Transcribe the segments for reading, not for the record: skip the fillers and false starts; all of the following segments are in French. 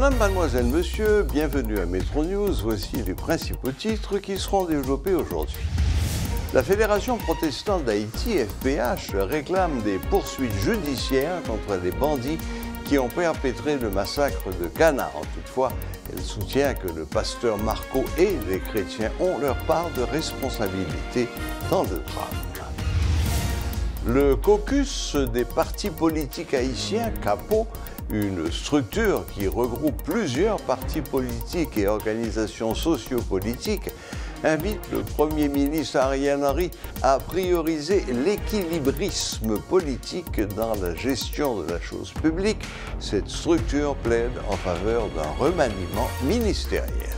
Mesdames, mademoiselles, messieurs, bienvenue à Metro News. Voici les principaux titres qui seront développés aujourd'hui. La Fédération protestante d'Haïti, FPH, réclame des poursuites judiciaires contre les bandits qui ont perpétré le massacre de Canaan. Toutefois, elle soutient que le pasteur Marco et les chrétiens ont leur part de responsabilité dans le drame. Le caucus des partis politiques haïtiens, CAPO, une structure qui regroupe plusieurs partis politiques et organisations sociopolitiques, invite le Premier ministre Ariel Henry à prioriser l'équilibrisme politique dans la gestion de la chose publique. Cette structure plaide en faveur d'un remaniement ministériel.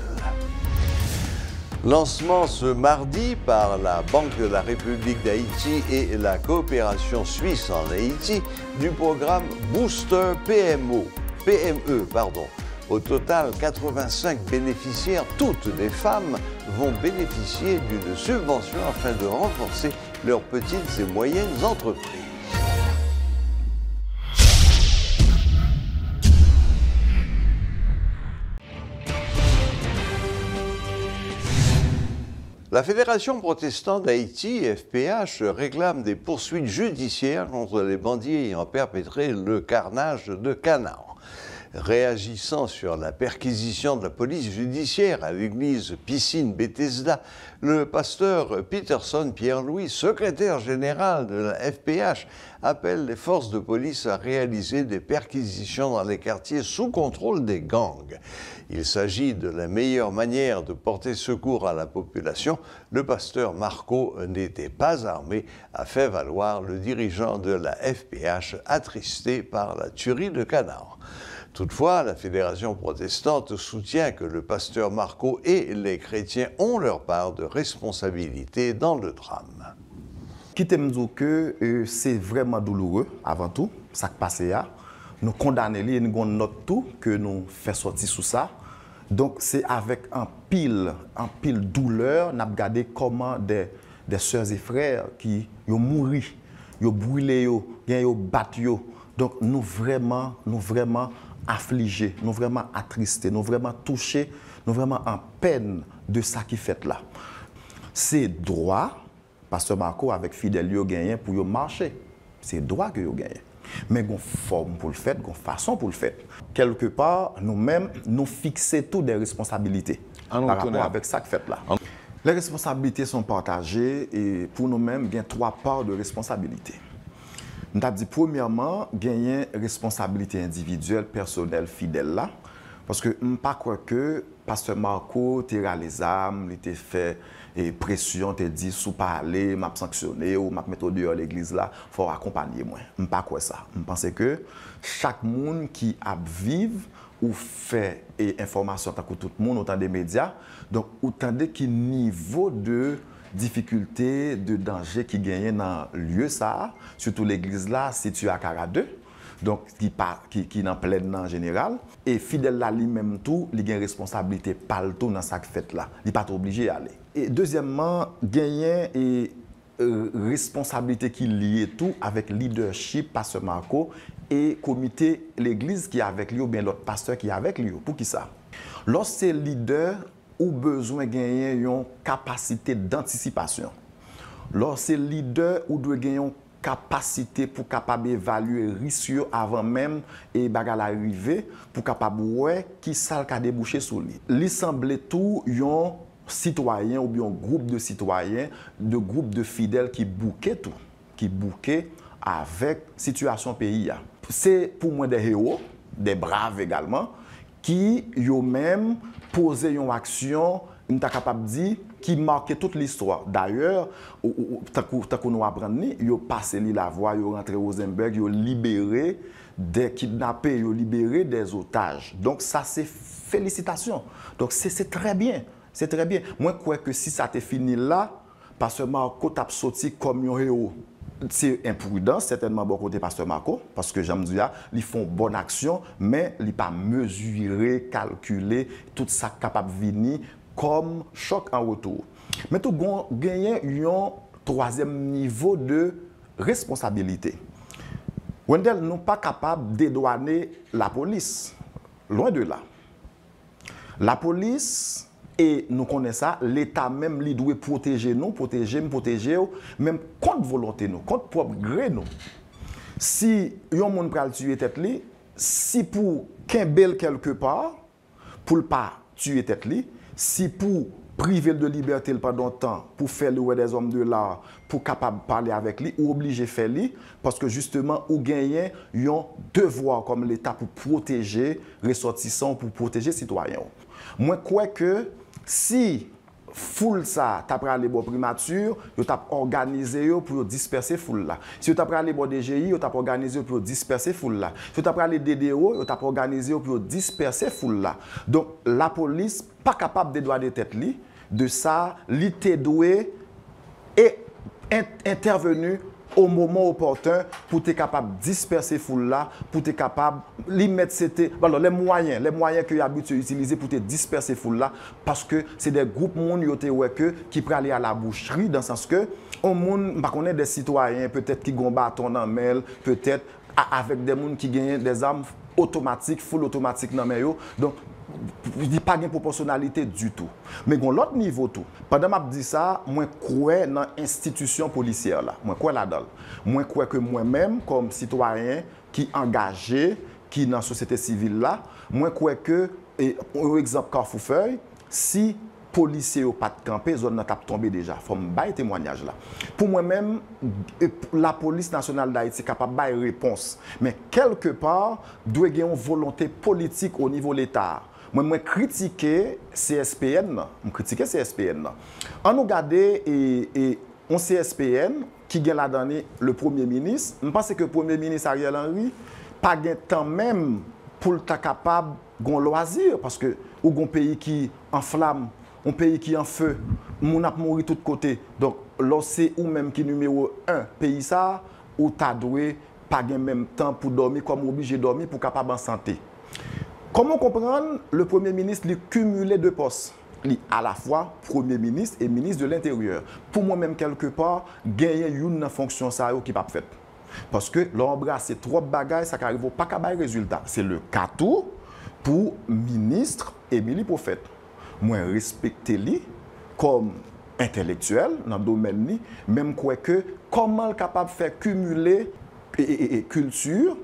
Lancement ce mardi par la Banque de la République d'Haïti et la coopération suisse en Haïti du programme Booster PME. Au total, 85 bénéficiaires, toutes des femmes, vont bénéficier d'une subvention afin de renforcer leurs petites et moyennes entreprises. La Fédération protestante d'Haïti, FPH, réclame des poursuites judiciaires contre les bandits ayant perpétré le carnage de Canaan. Réagissant sur la perquisition de la police judiciaire à l'église Piscine Bethesda, le pasteur Peterson Pierre-Louis, secrétaire général de la FPH, appelle les forces de police à réaliser des perquisitions dans les quartiers sous contrôle des gangs. Il s'agit de la meilleure manière de porter secours à la population. Le pasteur Marco n'était pas armé, a fait valoir le dirigeant de la FPH, attristé par la tuerie de Canaan. Toutefois, la Fédération protestante soutient que le pasteur Marco et les chrétiens ont leur part de responsabilité dans le drame. Quitte me dire que c'est vraiment douloureux, avant tout, ça qui passe là. Nous condamnons et nous note tout que nous faisons sortir sous ça. Donc c'est avec un pile douleur, nous avons regardé comment des sœurs et frères qui ont mouru, ils ont brûlé, ils ont battu. Donc nous vraiment affligés, nous vraiment attristés, nous vraiment touchés, nous vraiment en peine de ça qui fait là. C'est droit, pasteur Marco avec fidèle yo gagné pour yo marcher. C'est droit que yo gagné. Mais il y a une forme pour le faire, il y a une façon pour le faire. Quelque part, nous-mêmes, nous fixons toutes des responsabilités par rapport avec ça qui fait là. Les responsabilités sont partagées et pour nous-mêmes, il y a 3 parts de responsabilité. Nous avons dit premièrement, gagner responsabilité individuelle, personnelle, fidèle là. Parce que je ne pas croire que pasteur Marco tira les armes, il était fait pression, il dit sous parler, m'a sanctionné ou m'a mettre dehors l'église là, faut accompagner moi. Je ne pas croire ça. Je pense que chaque monde qui a vive ou fait information tant que tout le monde autant des médias, donc autant de qui niveau de difficulté, de danger qui gagne dans le lieu ça, surtout l'église là située à Caradeux, donc qui est en pleine en général, et fidèle là lui-même tout, il a une responsabilité pas le tout dans ça fait là, il n'est pas obligé d'aller. Et deuxièmement, gagner et responsabilité qui liée tout avec leadership pasteur Marco et comité l'église qui est avec lui ou bien l'autre pasteur qui est avec lui. Pour qui ça? Lorsque leader ou besoin de gagner une capacité d'anticipation. Lorsque leader ou doit gagner une capacité pour capable évaluer risque avant même et bagarre arriver pour capable ouais qui ça ka déboucher sur lui. Li semble tout yon citoyen ou bien un groupe de citoyens, de groupe de fidèles qui bouquet tout, qui bouquet avec situation pays. C'est pour moi des héros, des braves également qui yo même poser une action, nous sommes capables de dire, qui marque toute l'histoire. D'ailleurs, tant que nous apprenons, ils ont passé la voie, ils ont rentré au Rosenberg, ils ont libéré des kidnappés, ils ont libéré des otages. Donc ça, c'est félicitations. Donc c'est très bien. C'est très bien. Moi, je crois que si ça t'est fini là, parce que Marco t'a sorti comme un héros. C'est imprudent, certainement, bon côté pasteur Marco, parce que j'aime dire, ils font bonne action, mais ils pas mesurer, calculer, tout ça capable de venir comme choc en retour. Mais tout gagner un troisième niveau de responsabilité. Wendell n'est pas capable de dédouaner la police. Loin de là. La police, et nous connaissons ça, l'État même, il doit protéger nous, protéger, même contre volonté nous, contre propre gré nous. Si yon moun pral tuer tête li, si pour kembel quelque part, pour ne pas tuer tête li, si pour priver de liberté pendant temps, pour faire le des hommes de l'art, pour capable parler avec lui, ou obligé faire lui, parce que justement, ou gagner un devoir comme l'État pour protéger les ressortissants, pour protéger les citoyens. Moi, crois que si foule ça, tu as les bon primature, tu as organisé pour disperser foule là. Si tu as les bon DGI, tu as organisé pour disperser foule là. Si tu as les DDO, tu as organisé pour disperser foule là. Donc la police pas capable de droit de tête li, de ça, li te doué et intervenu au moment opportun pour être capable de disperser foule là, pour être capable de mettre les moyens que tu as habitué à utiliser pour te disperser foule là, parce que c'est des groupes qui peuvent aller à la boucherie, dans le sens que on connaît des citoyens peut-être qui ont bâton dans mail, peut-être avec des gens qui gagnent des armes automatiques, full automatique dans mail. Donc je dis pas de proportionnalité du tout. Mais à l'autre niveau tout. Pendant que je dis ça, moi crois dans l'institution policière là. Moi crois là-dedans. Moi crois que moi-même comme citoyen qui engagé, qui dans la société civile là, moi crois que par exemple Carrefour-Feuille, si policiers n'ont pas de camper, zone n'a tombé déjà. Il faut me bailler témoignage là. Pour moi-même, la police nationale d'Haïti est capable de bailler réponse. Mais quelque part, doit y avoir une volonté politique au niveau de l'État. Moi, je critique CSPN. On nous regarde un CSPN qui a donné le Premier ministre. Je pense que le Premier ministre Ariel Henry n'a pas de temps même pour être capable de loisir. Parce que un pays qui en flamme, un pays qui en feu, on a mouru de tous côtés. Donc, c'est ou même qui numéro 1 pays ça, où tu n'as pas de même temps pour dormir, comme obligé de dormir pour être capable en santé. Comment comprendre le Premier ministre lui cumuler deux postes? À la fois Premier ministre et ministre de l'Intérieur. Pour moi-même, quelque part, gagner une fonction ça qui n'est pas faite. Parce que l'embrasser trop de bagages, ça n'arrive pas à avoir résultat. C'est le cas tout pour ministre Émilie Prophète. Moi, respecter lui comme intellectuel dans le domaine, même quoi que comment elle est capable de faire cumuler culture,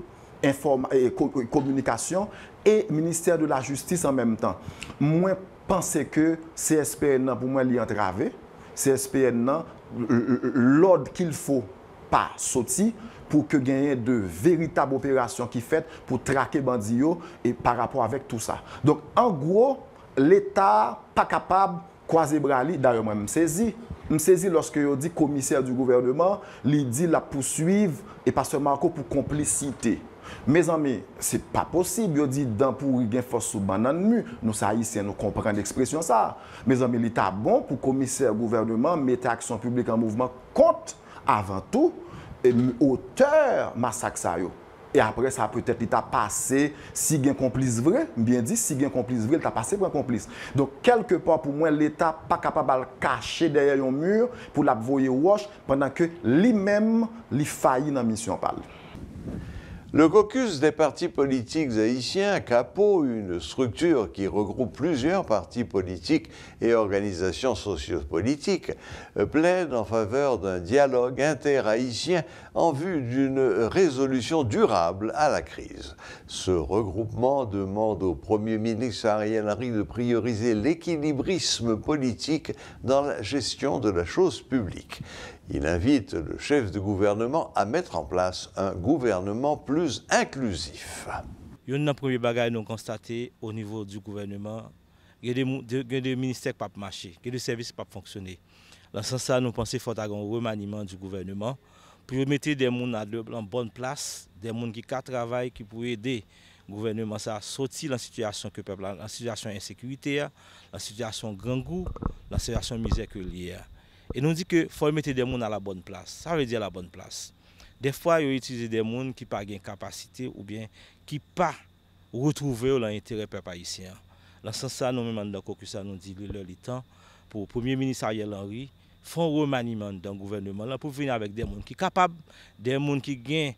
communication et ministère de la Justice en même temps. Moi, je pense que CSPN, pour moi, est entravé. CSPN, l'ordre qu'il faut pas sortir pour que gagner de véritables opérations qui fait pour traquer bandio et par rapport avec tout ça. Donc, en gros, l'État pas capable de croiser bras. D'ailleurs, moi, je me saisis lorsque je dis commissaire du gouvernement, il dit la poursuivre et pas seulement pour complicité. Mes amis, ce n'est pas possible. Je dis dans pour une force sous banane, nous haïtiens nous comprenons l'expression ça. Mes amis, l'État bon pour commissaire gouvernement mettre action publique en mouvement contre avant tout auteur massacre ça yo. Et après ça peut-être l'État passé si il y a un complice vrai, bien dit si il y a un complice vrai, l'État passé pour un complice. Donc quelque part pour moi l'État pas capable de cacher derrière un mur pour la voyer wash pendant que lui-même il faillit dans mission parle. Le caucus des partis politiques haïtiens, CAPO, une structure qui regroupe plusieurs partis politiques et organisations sociopolitiques, plaide en faveur d'un dialogue inter-haïtien en vue d'une résolution durable à la crise. Ce regroupement demande au Premier ministre Ariel Henry de prioriser l'équilibrisme politique dans la gestion de la chose publique. Il invite le chef de gouvernement à mettre en place un gouvernement plus inclusif. Il y a un premier bagage nous constaté au niveau du gouvernement, il y a des ministères qui ne peuvent pas marcher, il y a des services qui ne peuvent pas fonctionner. Dans ce sens, nous pensons qu'il faut avoir un remaniement du gouvernement pour mettre des gens en bonne place, des gens qui travaillent, qui pourraient aider le gouvernement à sortir de la situation que peuple, la situation d'insécurité, la situation de grand goût, la situation de misère que liée. Et nous dit que faut mettre des gens à la bonne place. Ça veut dire la bonne place. Des fois, ils utilisent des gens qui n'ont pas de capacité ou bien qui n'ont pas retrouvé l'intérêt peuple haïtien. Dans ce sens, nous-mêmes, dans le caucus, nous dit le temps pour le Premier ministre Ariel Henry faire un remaniement dans le gouvernement pour venir avec des gens qui sont capables, des gens qui ont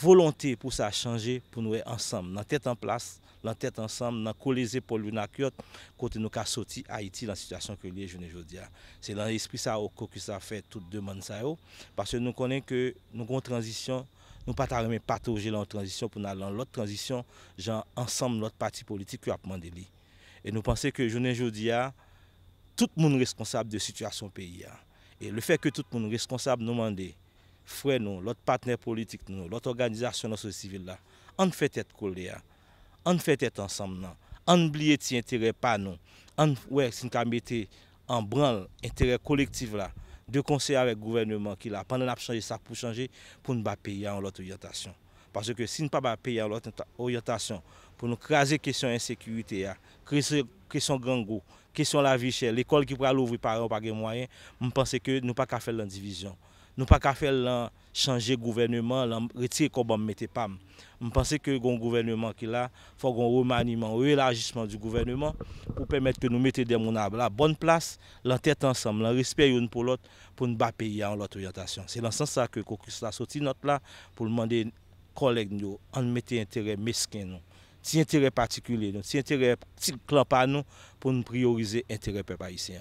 volonté pour ça changer, pour nous être ensemble, dans tête en place, la tête ensemble, dans coller épaules l'une à l'autre, côté nous qu'a sorti Haïti dans la situation que lié jeune aujourd'hui. C'est dans l'esprit ça que ça fait toute demande ça parce que nous connaissons que nous avons une transition, nous pas remettre patauger dans la transition pour aller dans l'autre transition, genre ensemble notre parti politique qui a demandé lui. Et nous pensons que jeune aujourd'hui tout le monde est responsable de la situation pays. Et le fait que tout le monde est responsable nous demande frère nous, l'autre partenaire politique nous, l'autre organisation civile là, on fait tête collée, on fait tête ensemble, on oublie ti intérêt pas nous, on ouais si nous mettre en branle intérêt collectif là, de conseil avec le gouvernement qui là pendant n'a changer ça pour changer pour nous pas payer en l'autre orientation. Parce que si nous pas payer en l'autre orientation pour nous craser question insécurité, question gango, question la vie chère, l'école qui pourra l'ouvrir par pas de moyens, je pense que nous pas qu'à faire la division. Nous pas qu'à faire changer gouvernement, retirer comme on mettait pas. Je pense que le gouvernement qui là, faut un remaniement, un élargissement du gouvernement pour permettre que nous mettions des gens à la bonne place, l'entête ensemble, le respect l'un pour l'autre pour ne pas payer en l'autre orientation. C'est dans ce sens que Caucus a sorti notre là pour demander collègues nous en mettre intérêt mesquin nous. Si intérêt particulier nous, si intérêt petit clan pas nous pour nous prioriser intérêt peuple haïtien.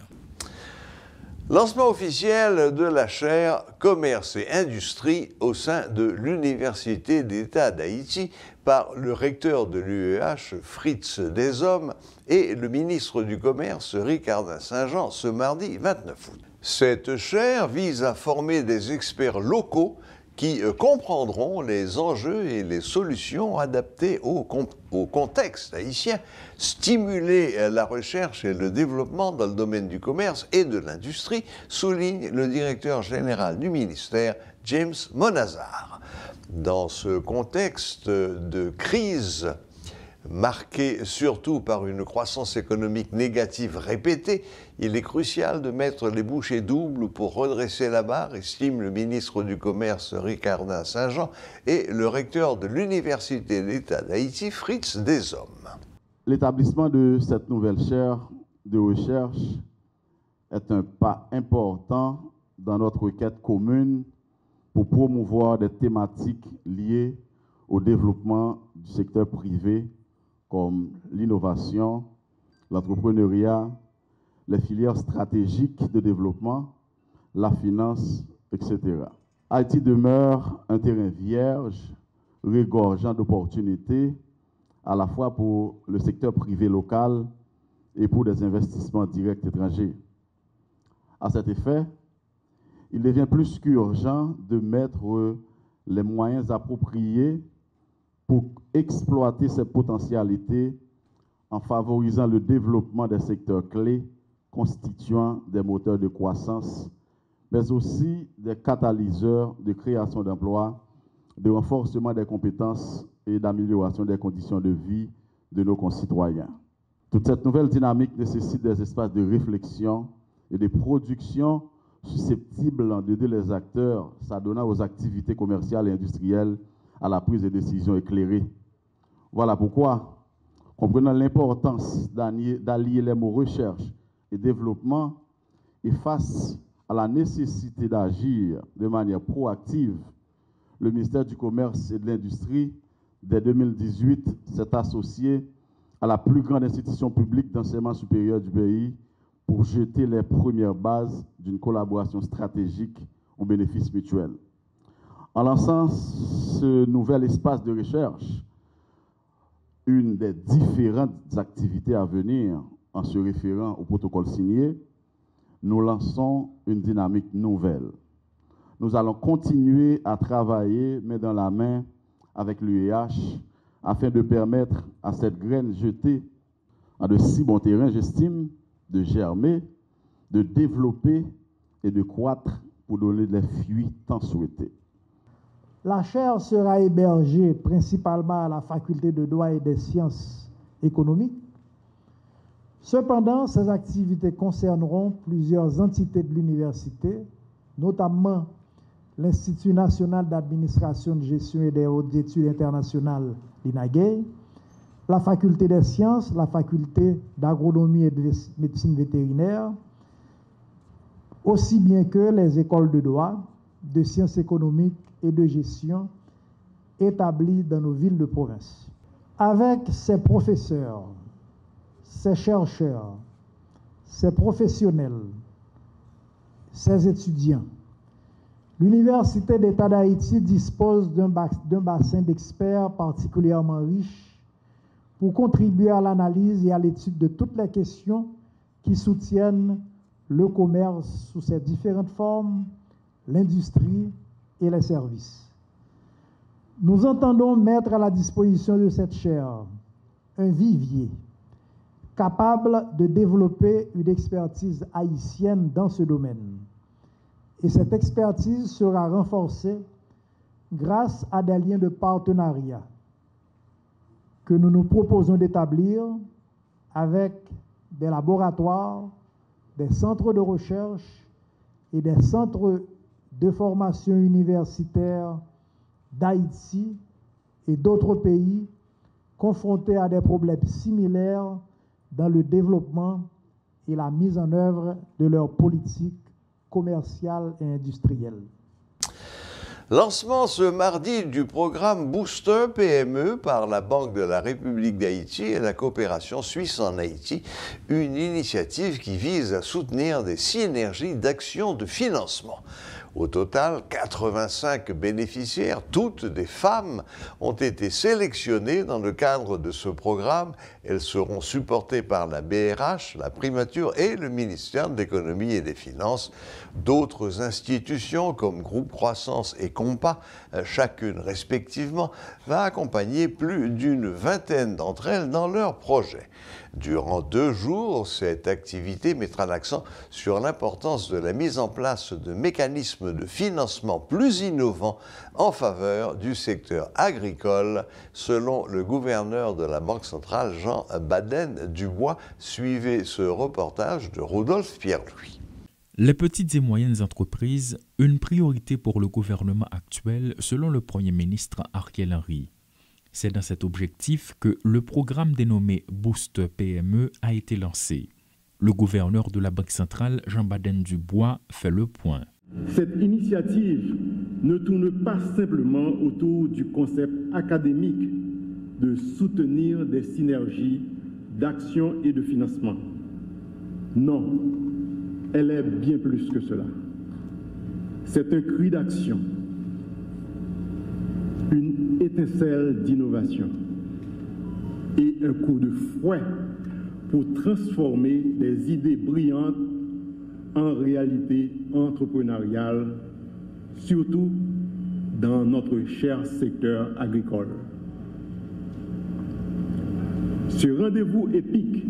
Lancement officiel de la chaire Commerce et Industrie au sein de l'Université d'État d'Haïti par le recteur de l'UEH, Fritz Deshommes, et le ministre du Commerce, Ricardin Saint-Jean, ce mardi 29 août. Cette chaire vise à former des experts locaux qui comprendront les enjeux et les solutions adaptées au contexte haïtien, stimuler la recherche et le développement dans le domaine du commerce et de l'industrie, souligne le directeur général du ministère, James Monazar. Dans ce contexte de crise marqué surtout par une croissance économique négative répétée, il est crucial de mettre les bouchées doubles pour redresser la barre, estime le ministre du Commerce Ricardin Saint-Jean et le recteur de l'Université d'État d'Haïti, Fritz Deshommes. L'établissement de cette nouvelle chaire de recherche est un pas important dans notre quête commune pour promouvoir des thématiques liées au développement du secteur privé comme l'innovation, l'entrepreneuriat, les filières stratégiques de développement, la finance, etc. Haïti demeure un terrain vierge, regorgeant d'opportunités, à la fois pour le secteur privé local et pour des investissements directs étrangers. À cet effet, il devient plus qu'urgent de mettre les moyens appropriés pour exploiter ces potentialités en favorisant le développement des secteurs clés constituant des moteurs de croissance, mais aussi des catalyseurs de création d'emplois, de renforcement des compétences et d'amélioration des conditions de vie de nos concitoyens. Toute cette nouvelle dynamique nécessite des espaces de réflexion et de production susceptibles d'aider les acteurs s'adonnant aux activités commerciales et industrielles à la prise de décisions éclairées. Voilà pourquoi, comprenant l'importance d'allier les mots recherche et développement et face à la nécessité d'agir de manière proactive, le ministère du Commerce et de l'Industrie, dès 2018, s'est associé à la plus grande institution publique d'enseignement supérieur du pays pour jeter les premières bases d'une collaboration stratégique au bénéfice mutuel. En lançant ce nouvel espace de recherche, une des différentes activités à venir en se référant au protocole signé, nous lançons une dynamique nouvelle. Nous allons continuer à travailler main dans la main avec l'UEH afin de permettre à cette graine jetée en de si bons terrains, j'estime, de germer, de développer et de croître pour donner les fruits tant souhaités. La chaire sera hébergée principalement à la faculté de droit et des sciences économiques. Cependant, ces activités concerneront plusieurs entités de l'université, notamment l'Institut national d'administration, de gestion et des hautes études internationales, l'INAGEI, la faculté des sciences, la faculté d'agronomie et de médecine vétérinaire, aussi bien que les écoles de droit, de sciences économiques et de gestion établies dans nos villes de province. avec ses professeurs, ses chercheurs, ses professionnels, ses étudiants, l'Université d'État d'Haïti dispose d'un bassin d'experts particulièrement riche pour contribuer à l'analyse et à l'étude de toutes les questions qui soutiennent le commerce sous ses différentes formes, l'industrie et les services. Nous entendons mettre à la disposition de cette chaire un vivier capable de développer une expertise haïtienne dans ce domaine. Et cette expertise sera renforcée grâce à des liens de partenariat que nous nous proposons d'établir avec des laboratoires, des centres de recherche et des centres de formation universitaire d'Haïti et d'autres pays confrontés à des problèmes similaires dans le développement et la mise en œuvre de leur politique commerciale et industrielle. Lancement ce mardi du programme Booster PME par la Banque de la République d'Haïti et la coopération suisse en Haïti, une initiative qui vise à soutenir des synergies d'actions de financement. Au total, 85 bénéficiaires, toutes des femmes, ont été sélectionnées dans le cadre de ce programme. Elles seront supportées par la BRH, la Primature et le ministère de l'Économie et des Finances. D'autres institutions comme Groupe Croissance et Compa, chacune respectivement, va accompagner plus d'une vingtaine d'entre elles dans leurs projets. Durant 2 jours, cette activité mettra l'accent sur l'importance de la mise en place de mécanismes de financement plus innovants en faveur du secteur agricole, selon le gouverneur de la Banque centrale, Jean Baden-Dubois. Suivez ce reportage de Rodolphe Pierre-Louis. Les petites et moyennes entreprises, une priorité pour le gouvernement actuel, selon le Premier ministre Ariel Henry. C'est dans cet objectif que le programme dénommé Boost PME a été lancé. Le gouverneur de la Banque centrale, Jean Baden-Dubois, fait le point. Cette initiative ne tourne pas simplement autour du concept académique de soutenir des synergies d'action et de financement. Non, elle est bien plus que cela. C'est un cri d'action, une étincelle d'innovation et un coup de fouet pour transformer des idées brillantes en réalité entrepreneuriale, surtout dans notre cher secteur agricole. Ce rendez-vous épique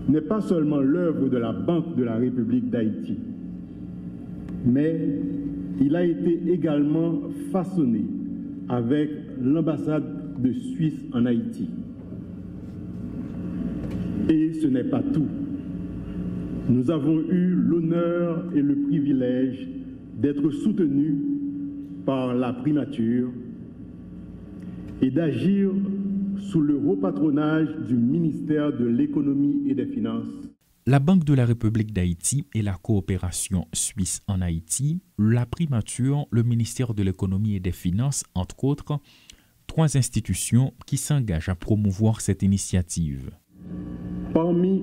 n'est pas seulement l'œuvre de la Banque de la République d'Haïti, mais il a été également façonné avec l'ambassade de Suisse en Haïti. Et ce n'est pas tout. Nous avons eu l'honneur et le privilège d'être soutenus par la primature et d'agir sous le haut patronage du ministère de l'Économie et des Finances. La Banque de la République d'Haïti et la coopération suisse en Haïti, la primature, le ministère de l'Économie et des Finances, entre autres, 3 institutions qui s'engagent à promouvoir cette initiative. Parmi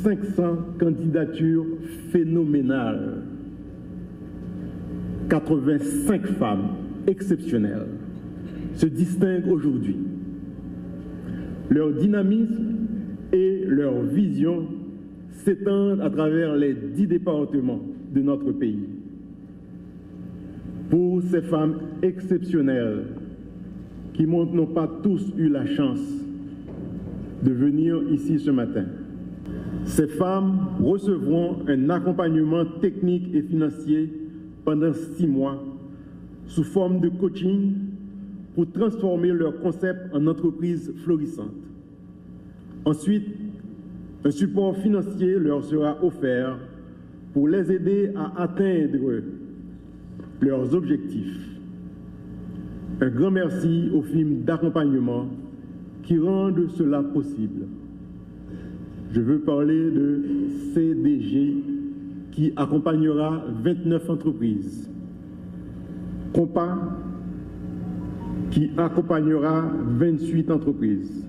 500 candidatures phénoménales, 85 femmes exceptionnelles se distinguent aujourd'hui. Leur dynamisme et leur vision s'étendent à travers les 10 départements de notre pays. Pour ces femmes exceptionnelles qui n'ont pas tous eu la chance de venir ici ce matin, ces femmes recevront un accompagnement technique et financier pendant 6 mois sous forme de coaching pour transformer leur concept en entreprise florissante. Ensuite, un support financier leur sera offert pour les aider à atteindre leurs objectifs. Un grand merci aux firmes d'accompagnement qui rendent cela possible. Je veux parler de CDG qui accompagnera 29 entreprises, Compa qui accompagnera 28 entreprises.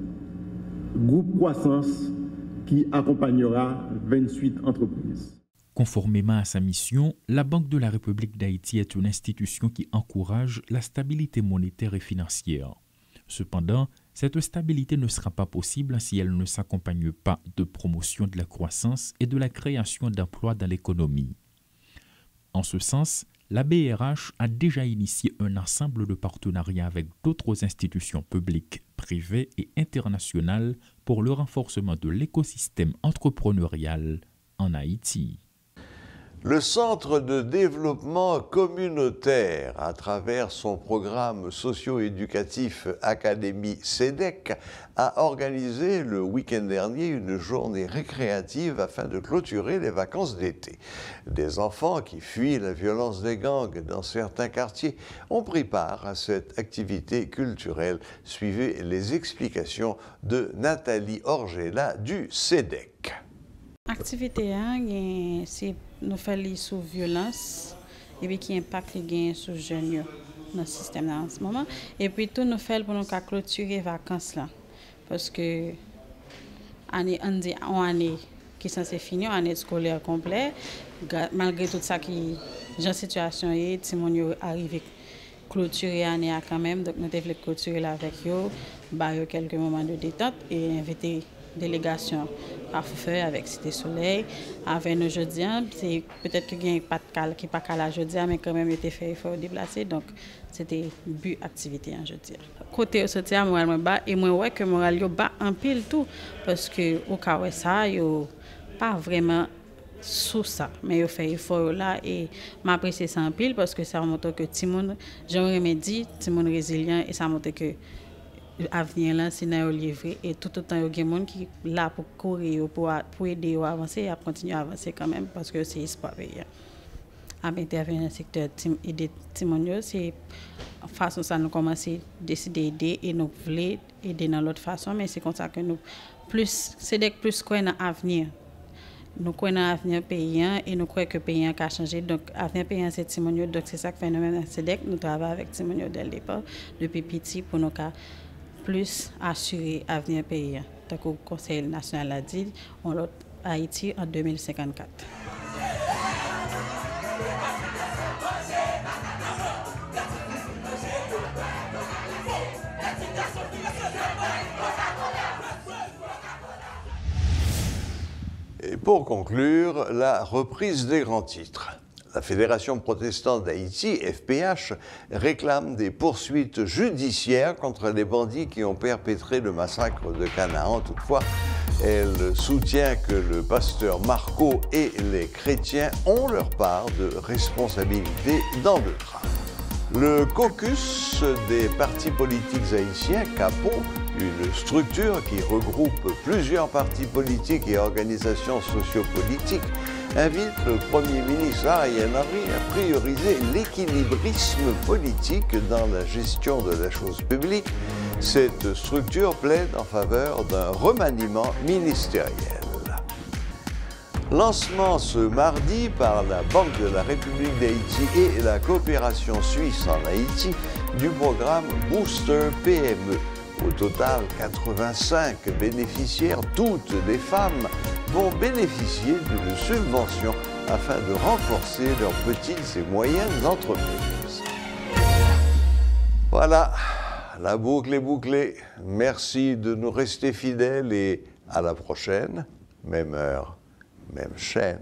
Groupe Croissance qui accompagnera 28 entreprises. Conformément à sa mission, la Banque de la République d'Haïti est une institution qui encourage la stabilité monétaire et financière. Cependant, cette stabilité ne sera pas possible si elle ne s'accompagne pas de promotion de la croissance et de la création d'emplois dans l'économie. En ce sens, la BRH a déjà initié un ensemble de partenariats avec d'autres institutions publiques, privées et internationales pour le renforcement de l'écosystème entrepreneurial en Haïti. Le Centre de développement communautaire, à travers son programme socio-éducatif Académie CEDEC, a organisé le week-end dernier une journée récréative afin de clôturer les vacances d'été. Des enfants qui fuient la violence des gangs dans certains quartiers ont pris part à cette activité culturelle. Suivez les explications de Nathalie Orgela du CEDEC. L'activité, c'est nous faire sur violence et puis qui impacte les sur jeunes dans le système en ce moment. Et puis tout nous fait pour nous clôturer les vacances là. Parce que année qui est censée finir, année scolaire complète, malgré tout ça qui est en situation, tout le monde arrive clôturer l'année quand même. Donc nous devons clôturer là avec eux, barrer quelques moments de détente et inviter délégation à faire avec Cité Soleil, avec nos jeudis. C'est peut-être qu'il n'y a pas de cal qui pas calé jeudi, mais quand même il était fait effort de déplacer. Donc c'était but activité en jeudi. Côté sorti à moral bas et moi ouais que moral yo bas en pile tout parce que au cas où ça yo pas vraiment sous ça mais yo fait effort là et m'apprécier ça en pile parce que ça montre que Timon j'aurais dit Timon résilient et ça montre que l'avenir là c'est dans livré et tout autant il y a des gens qui là pour courir pour aider à avancer à continuer à avancer quand même parce que c'est espoir pays à intervenir dans le secteur aider Timonio c'est façon ça nous commencer décider aider et nous voulons aider dans l'autre façon mais c'est comme ça que nous plus c'est dès plus quoi dans l'avenir nous croyons dans l'avenir paysan et nous croyons que le pays a changé. Donc, l'avenir paysan, c'est Timonio. Donc, c'est ça que fait nous, CEDEC. Nous travaillons avec Timonio dès le départ, depuis petit, pour nous plus assurer l'avenir paysan. Donc, le Conseil national a dit, on l'a Haïti en 2054. Et pour conclure, la reprise des grands titres. La Fédération protestante d'Haïti, FPH, réclame des poursuites judiciaires contre les bandits qui ont perpétré le massacre de Canaan. Toutefois, elle soutient que le pasteur Marco et les chrétiens ont leur part de responsabilité dans le drame. Le caucus des partis politiques haïtiens, CAPO, une structure qui regroupe plusieurs partis politiques et organisations sociopolitiques, invite le Premier ministre Ariel Henry à prioriser l'équilibrisme politique dans la gestion de la chose publique. Cette structure plaide en faveur d'un remaniement ministériel. Lancement ce mardi par la Banque de la République d'Haïti et la coopération suisse en Haïti du programme Booster PME. Au total, 85 bénéficiaires, toutes des femmes, vont bénéficier d'une subvention afin de renforcer leurs petites et moyennes entreprises. Voilà, la boucle est bouclée. Merci de nous rester fidèles et à la prochaine, même heure, même chaîne.